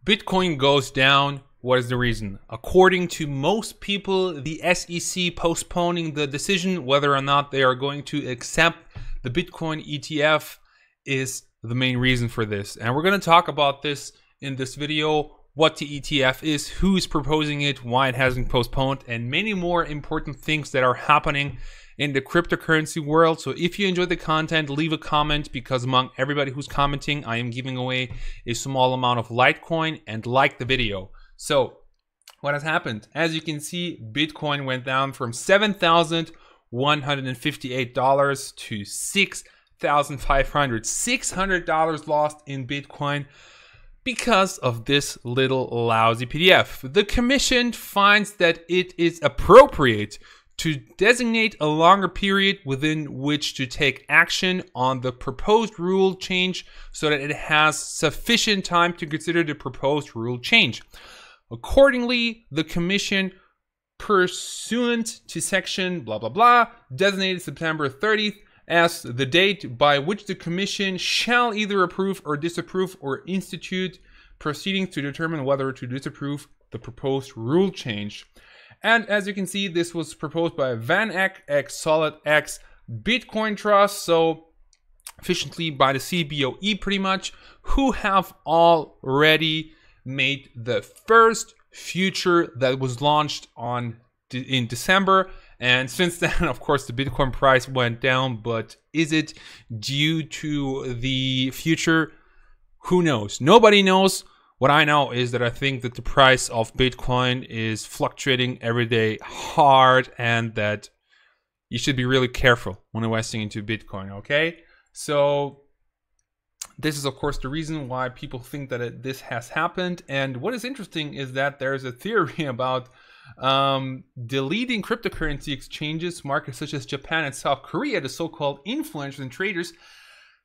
Bitcoin goes down. What is the reason? According to most people, the SEC postponing the decision whether or not they are going to accept the Bitcoin ETF is the main reason for this. And we're going to talk about this in this video, what the ETF is, who is proposing it, why it has been postponed, and many more important things that are happening in the cryptocurrency world. So if you enjoyed the content, leave a comment, because among everybody who's commenting, I am giving away a small amount of Litecoin, and like the video. So what has happened? As you can see, Bitcoin went down from $7,158 to $6,500. $600 lost in Bitcoin because of this little lousy PDF. The commission finds that it is appropriate to designate a longer period within which to take action on the proposed rule change so that it has sufficient time to consider the proposed rule change. Accordingly, the commission, pursuant to section blah blah blah, designated September 30th as the date by which the commission shall either approve or disapprove or institute proceedings to determine whether to disapprove the proposed rule change. And as you can see, this was proposed by Van Eck x Solid X Bitcoin Trust, so efficiently by the CBOE pretty much, who have already made the first future that was launched in December. And since then, of course, the Bitcoin price went down, but is it due to the future? Who knows? Nobody knows. What I know is that I think that the price of Bitcoin is fluctuating every day hard, and that you should be really careful when investing into Bitcoin, okay? So this is, of course, the reason why people think that this has happened. And what is interesting is that there's a theory about the leading cryptocurrency exchanges, markets such as Japan and South Korea, the so-called influencers and traders,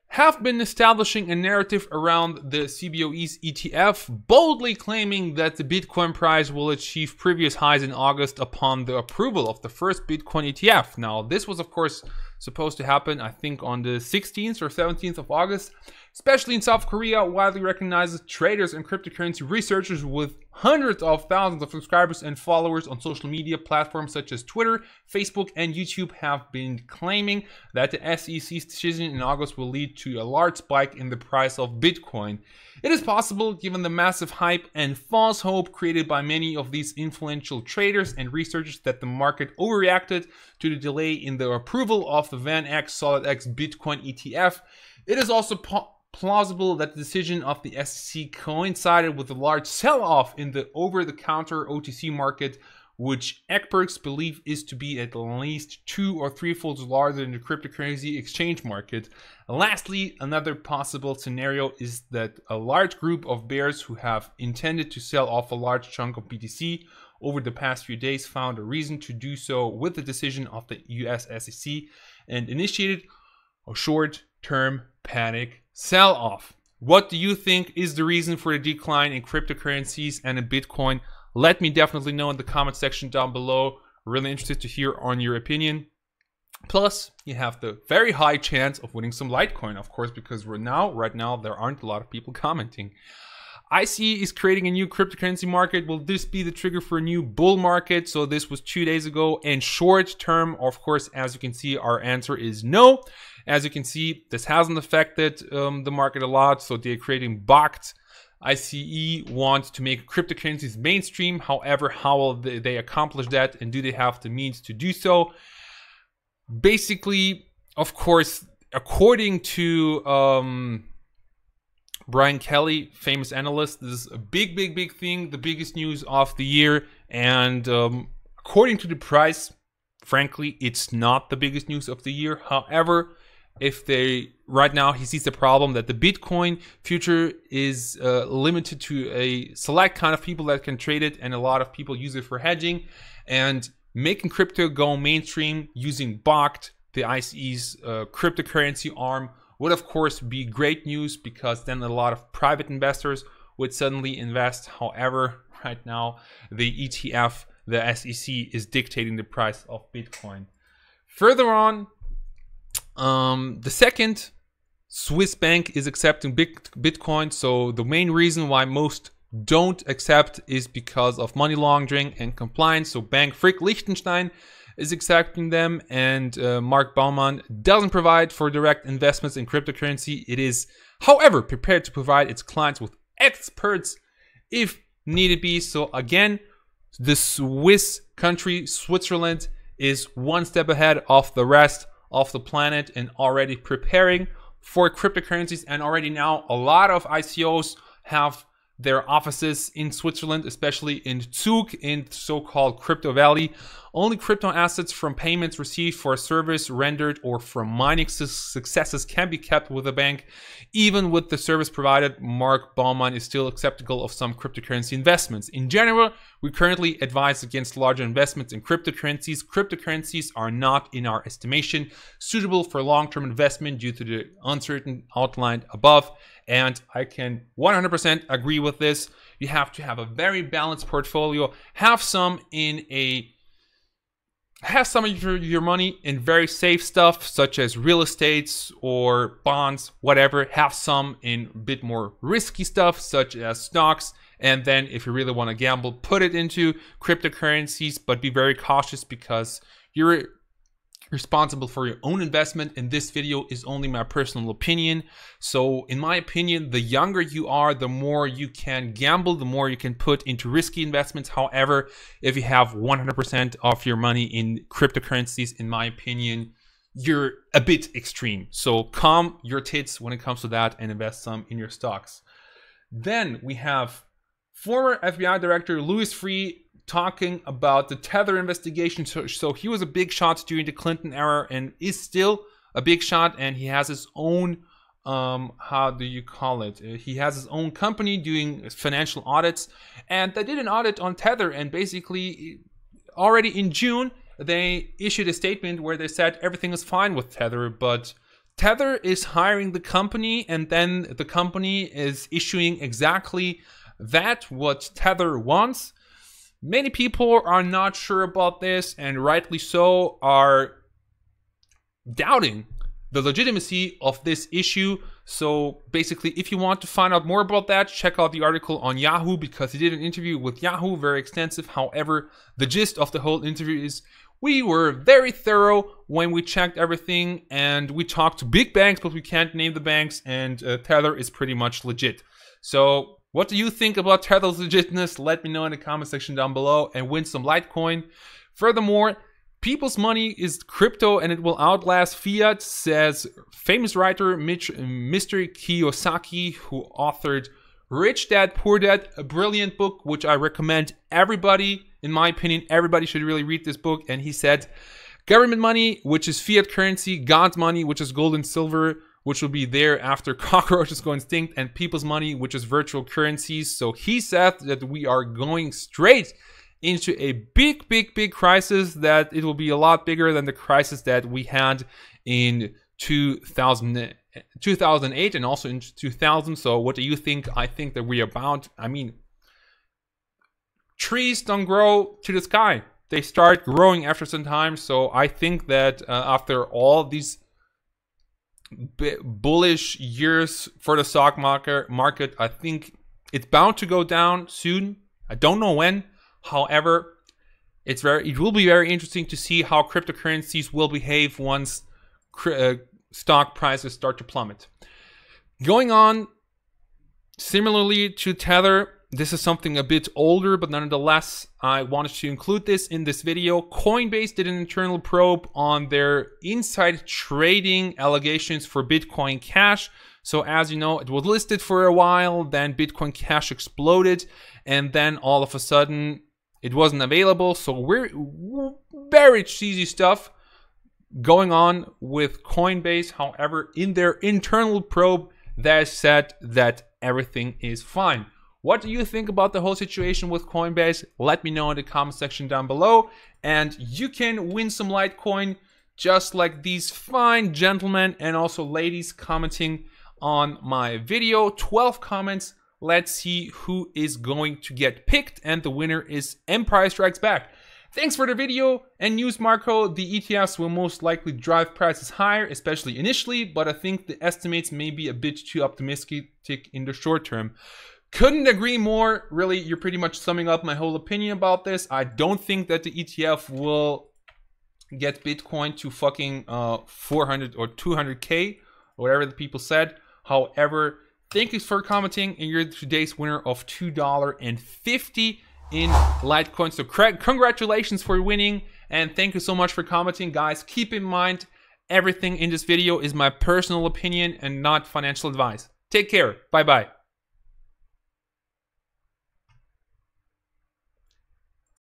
have been establishing a narrative around the CBOE's ETF, boldly claiming that the Bitcoin price will achieve previous highs in August upon the approval of the first Bitcoin ETF. Now, this was, of course, supposed to happen, I think, on the 16th or 17th of August, especially in South Korea, widely recognized as traders and cryptocurrency researchers with hundreds of thousands of subscribers and followers on social media platforms such as Twitter, Facebook, and YouTube have been claiming that the SEC's decision in August will lead to a large spike in the price of Bitcoin. It is possible, given the massive hype and false hope created by many of these influential traders and researchers, that the market overreacted to the delay in the approval of the Van Eck Solid X Bitcoin ETF. It is also plausible that the decision of the SEC coincided with a large sell-off in the over-the-counter OTC market, which experts believe is to be at least 2 or 3-fold larger than the cryptocurrency exchange market. Lastly, another possible scenario is that a large group of bears who have intended to sell off a large chunk of BTC over the past few days found a reason to do so with the decision of the US SEC and initiated a short-term panic sell-off. What do you think is the reason for the decline in cryptocurrencies and in Bitcoin? Let me definitely know in the comment section down below. Really interested to hear on your opinion. Plus, you have the very high chance of winning some Litecoin, of course, because right now, there aren't a lot of people commenting. ICE is creating a new cryptocurrency market. Will this be the trigger for a new bull market? So this was 2 days ago. And short term, of course, as you can see, our answer is no. As you can see, this hasn't affected the market a lot. So they're creating BOCT. ICE wants to make cryptocurrencies mainstream. However, how will they accomplish that? And do they have the means to do so? Basically, of course, according to Brian Kelly, famous analyst, this is a big thing, the biggest news of the year. And according to the price, frankly, it's not the biggest news of the year. However, right now he sees the problem that the Bitcoin future is limited to a select kind of people that can trade it, and a lot of people use it for hedging. And making crypto go mainstream using BOCT, the ICE's cryptocurrency arm, would of course be great news, because then a lot of private investors would suddenly invest. However, right now the ETF, the SEC, is dictating the price of Bitcoin. Further on, the second Swiss bank is accepting Bitcoin. So the main reason why most don't accept is because of money laundering and compliance. So Bank Freeh Liechtenstein is accepting them, and Mark Baumann doesn't provide for direct investments in cryptocurrency. It is, however, prepared to provide its clients with experts if needed be. So again, the Swiss country, Switzerland, is one step ahead of the rest of the planet and already preparing for cryptocurrencies. And already now a lot of ICOs have their offices in Switzerland, especially in Zug, in so-called Crypto Valley. Only crypto assets from payments received for a service rendered or from mining successes can be kept with the bank. Even with the service provided, Mark Baumann is still skeptical of some cryptocurrency investments. In general, we currently advise against larger investments in cryptocurrencies. Cryptocurrencies are not, in our estimation, suitable for long-term investment due to the uncertainty outlined above. And I can 100% agree with this. You have to have a very balanced portfolio. Have some of your money in very safe stuff, such as real estates or bonds, whatever. Have some in a bit more risky stuff, such as stocks. And then if you really want to gamble, put it into cryptocurrencies, but be very cautious because you're responsible for your own investment, and this video is only my personal opinion. So in my opinion, the younger you are, the more you can gamble, the more you can put into risky investments. However, if you have 100% of your money in cryptocurrencies, in my opinion, you're a bit extreme. So calm your tits when it comes to that and invest some in your stocks. Then we have former FBI Director Louis Freeh talking about the Tether investigation. So he was a big shot during the Clinton era and is still a big shot, and he has his own, how do you call it? He has his own company doing financial audits, and they did an audit on Tether, and basically already in June, they issued a statement where they said everything is fine with Tether, but Tether is hiring the company, and then the company is issuing exactly that, what Tether wants. Many people are not sure about this, and rightly so, are doubting the legitimacy of this issue. So basically, if you want to find out more about that, check out the article on Yahoo, because he did an interview with Yahoo, very extensive. However, the gist of the whole interview is we were very thorough when we checked everything, and we talked to big banks, but we can't name the banks, and Tether is pretty much legit. So what do you think about Tether's legitimacy? Let me know in the comment section down below, and win some Litecoin. Furthermore, people's money is crypto and it will outlast fiat, says famous writer Mr. Kiyosaki, who authored Rich Dad, Poor Dad, a brilliant book, which I recommend everybody. In my opinion, everybody should really read this book. And he said, government money, which is fiat currency, God's money, which is gold and silver, which will be there after cockroaches go extinct, and people's money, which is virtual currencies. So he said that we are going straight into a big crisis, that it will be a lot bigger than the crisis that we had in 2008 and also in 2000. So what do you think? I think that we are bound. I mean, trees don't grow to the sky. They start growing after some time. So I think that after all these bullish years for the stock market, I think it's bound to go down soon. I don't know when. However, it will be very interesting to see how cryptocurrencies will behave once stock prices start to plummet. Going on, similarly to Tether, this is something a bit older, but nonetheless, I wanted to include this in this video. Coinbase did an internal probe on their inside trading allegations for Bitcoin Cash. So as you know, it was listed for a while, then Bitcoin Cash exploded, and then all of a sudden, it wasn't available. So we're very cheesy stuff going on with Coinbase. However, in their internal probe, they said that everything is fine. What do you think about the whole situation with Coinbase? Let me know in the comment section down below. And you can win some Litecoin just like these fine gentlemen and also ladies commenting on my video. 12 comments. Let's see who is going to get picked. And the winner is Empire Strikes Back. Thanks for the video and news, Marco. The ETFs will most likely drive prices higher, especially initially, but I think the estimates may be a bit too optimistic in the short term. Couldn't agree more. Really, you're pretty much summing up my whole opinion about this. I don't think that the ETF will get Bitcoin to fucking 400 or 200K, or whatever the people said. However, thank you for commenting, and you're today's winner of $2.50 in Litecoins. So congratulations for winning, and thank you so much for commenting, guys. Keep in mind, everything in this video is my personal opinion and not financial advice. Take care. Bye-bye.